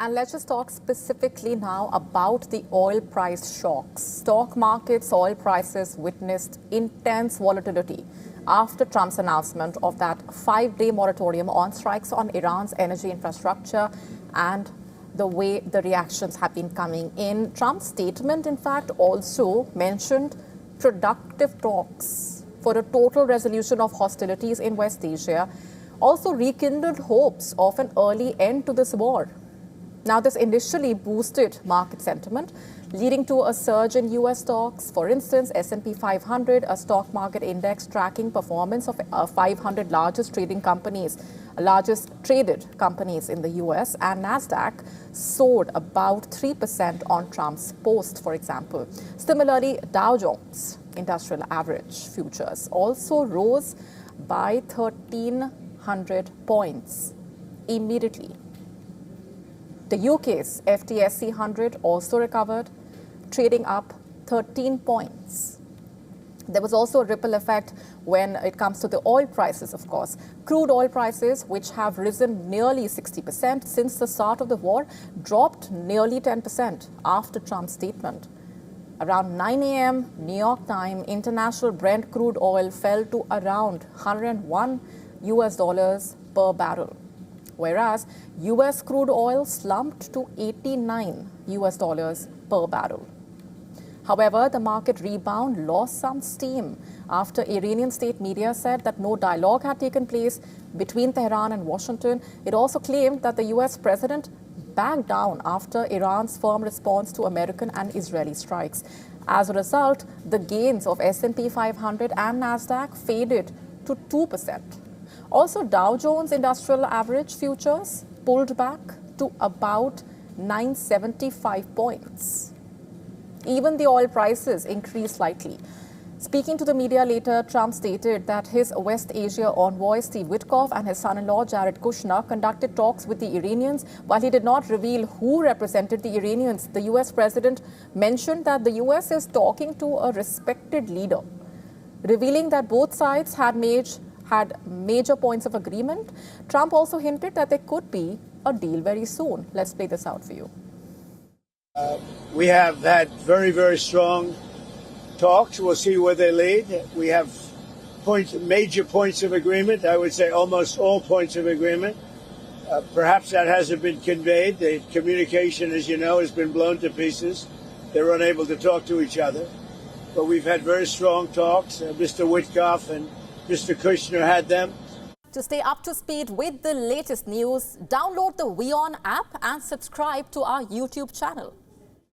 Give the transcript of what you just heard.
And let's just talk specifically now about the oil price shocks. Stock markets, oil prices witnessed intense volatility after Trump's announcement of that 5-day moratorium on strikes on Iran's energy infrastructure and the way the reactions have been coming in. Trump's statement, in fact, also mentioned productive talks for a total resolution of hostilities in West Asia, also rekindled hopes of an early end to this war. Now, this initially boosted market sentiment, leading to a surge in U.S. stocks. For instance, S&P 500, a stock market index tracking performance of 500 largest traded companies in the U.S., and Nasdaq soared about 3% on Trump's post, for example. Similarly, Dow Jones Industrial Average futures also rose by 1,300 points immediately. The UK's FTSE 100 also recovered, trading up 13 points. There was also a ripple effect when it comes to the oil prices, of course. Crude oil prices, which have risen nearly 60% since the start of the war, dropped nearly 10% after Trump's statement. Around 9 a.m. New York time, international Brent crude oil fell to around $101 per barrel, whereas U.S. crude oil slumped to $89 per barrel. However, the market rebound lost some steam after Iranian state media said that no dialogue had taken place between Tehran and Washington. It also claimed that the U.S. president backed down after Iran's firm response to American and Israeli strikes. As a result, the gains of S&P 500 and Nasdaq faded to 2%. Also, Dow Jones Industrial Average futures pulled back to about 975 points. Even the oil prices increased slightly. Speaking to the media later, Trump stated that his West Asia envoy Steve Witkoff and his son-in-law Jared Kushner conducted talks with the Iranians. While he did not reveal who represented the Iranians, the U.S. president mentioned that the U.S. is talking to a respected leader, revealing that both sides had major points of agreement. Trump also hinted that there could be a deal very soon. Let's play this out for you. We have had very, very strong talks. We'll see where they lead. We have major points of agreement. I would say almost all points of agreement. Perhaps that hasn't been conveyed. The communication, as you know, has been blown to pieces. They're unable to talk to each other. But we've had very strong talks. Mr. Witkoff and Mr. Kushner had them. To stay up to speed with the latest news, download the WION app and subscribe to our YouTube channel.